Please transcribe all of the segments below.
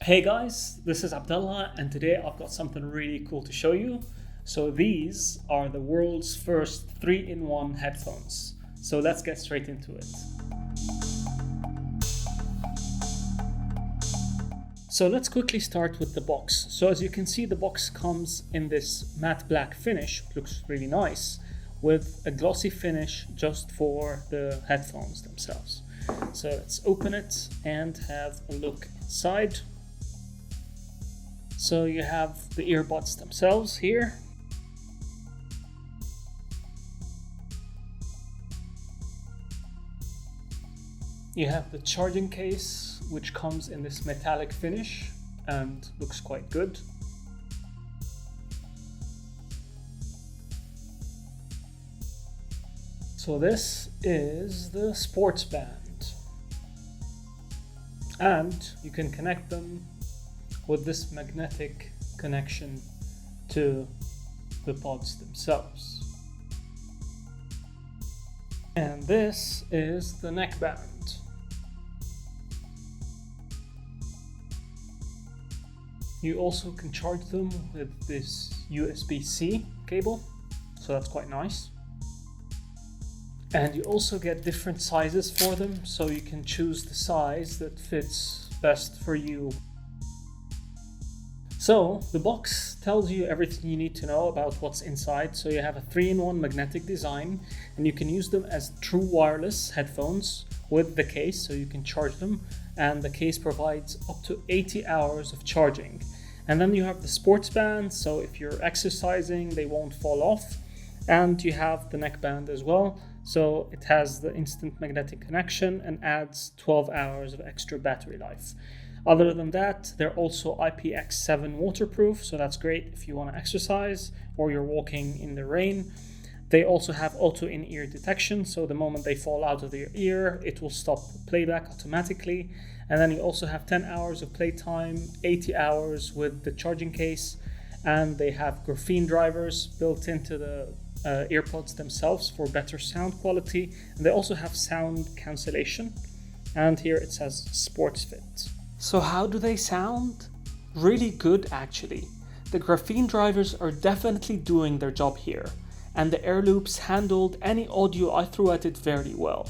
Hey guys, this is Abdullah and today I've got something really cool to show you. So these are the world's first 3-in-1 headphones. So let's get straight into it. So let's quickly start with the box. So as you can see, the box comes in this matte black finish, looks really nice, with a glossy finish just for the headphones themselves. So let's open it and have a look inside. So you have the earbuds themselves here. You have the charging case, which comes in this metallic finish and looks quite good. So this is the sportsband, and you can connect them with this magnetic connection to the pods themselves. And this is the neckband. You also can charge them with this USB-C cable, so that's quite nice. And you also get different sizes for them, so you can choose the size that fits best for you. So the box tells you everything you need to know about what's inside. So you have a 3-in-1 magnetic design, and you can use them as true wireless headphones with the case, so you can charge them, and the case provides up to 80 hours of charging. And then you have the sports band, so if you're exercising they won't fall off, and you have the neckband as well, so it has the instant magnetic connection and adds 12 hours of extra battery life. Other than that, they're also IPX7 waterproof, so that's great if you want to exercise or you're walking in the rain. They also have auto in-ear detection, so the moment they fall out of your ear, it will stop playback automatically. And then you also have 10 hours of playtime, 80 hours with the charging case, and they have graphene drivers built into the earpods themselves for better sound quality. And they also have sound cancellation, and here it says sports fit. So how do they sound? Really good actually. The graphene drivers are definitely doing their job here, and the Airloops handled any audio I threw at it very well.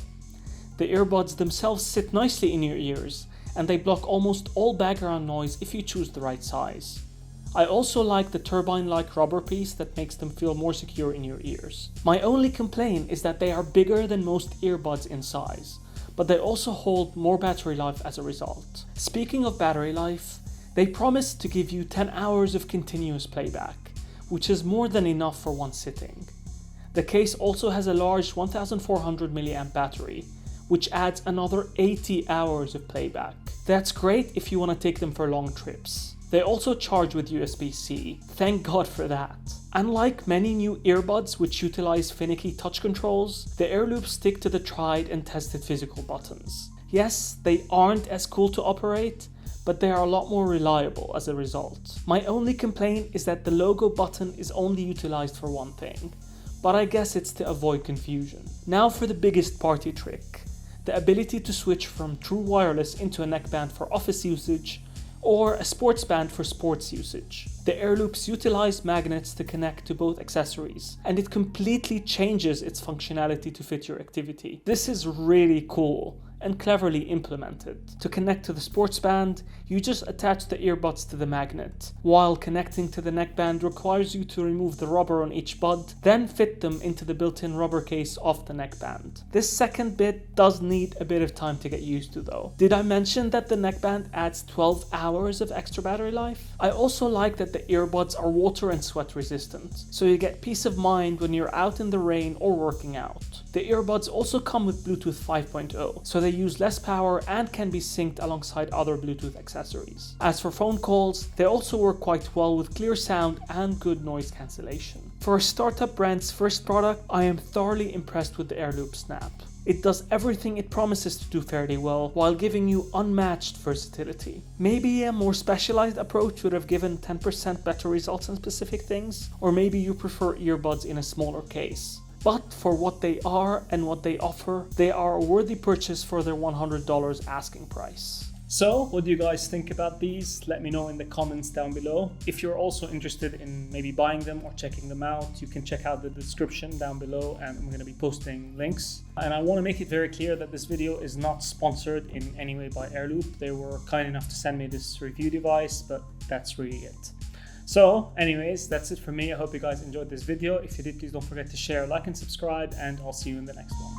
The earbuds themselves sit nicely in your ears, and they block almost all background noise if you choose the right size. I also like the turbine-like rubber piece that makes them feel more secure in your ears. My only complaint is that they are bigger than most earbuds in size, but they also hold more battery life as a result. Speaking of battery life, they promise to give you 10 hours of continuous playback, which is more than enough for one sitting. The case also has a large 1400 mAh battery, which adds another 80 hours of playback. That's great if you want to take them for long trips. They also charge with USB-C, thank God for that. Unlike many new earbuds which utilize finicky touch controls, the Airloops stick to the tried and tested physical buttons. Yes, they aren't as cool to operate, but they are a lot more reliable as a result. My only complaint is that the logo button is only utilized for one thing, but I guess it's to avoid confusion. Now for the biggest party trick, the ability to switch from true wireless into a neckband for office usage, or a sports band for sports usage. The Airloops utilize magnets to connect to both accessories, and it completely changes its functionality to fit your activity. This is really cool and cleverly implemented. To connect to the sports band, you just attach the earbuds to the magnet, while connecting to the neckband requires you to remove the rubber on each bud, then fit them into the built-in rubber case of the neckband. This second bit does need a bit of time to get used to though. Did I mention that the neckband adds 12 hours of extra battery life? I also like that the earbuds are water and sweat resistant, so you get peace of mind when you're out in the rain or working out. The earbuds also come with Bluetooth 5.0, so they use less power and can be synced alongside other Bluetooth accessories. As for phone calls, they also work quite well with clear sound and good noise cancellation. For a startup brand's first product, I am thoroughly impressed with the Airloop Snap. It does everything it promises to do fairly well, while giving you unmatched versatility. Maybe a more specialized approach would have given 10% better results in specific things, or maybe you prefer earbuds in a smaller case. But for what they are and what they offer, they are a worthy purchase for their $100 asking price. So what do you guys think about these? Let me know in the comments down below. If you're also interested in maybe buying them or checking them out, you can check out the description down below, and I'm going to be posting links. And I want to make it very clear that this video is not sponsored in any way by Airloop. They were kind enough to send me this review device, but that's really it. So anyways, that's it for me. I hope you guys enjoyed this video. If you did, please don't forget to share, like, and subscribe, and I'll see you in the next one.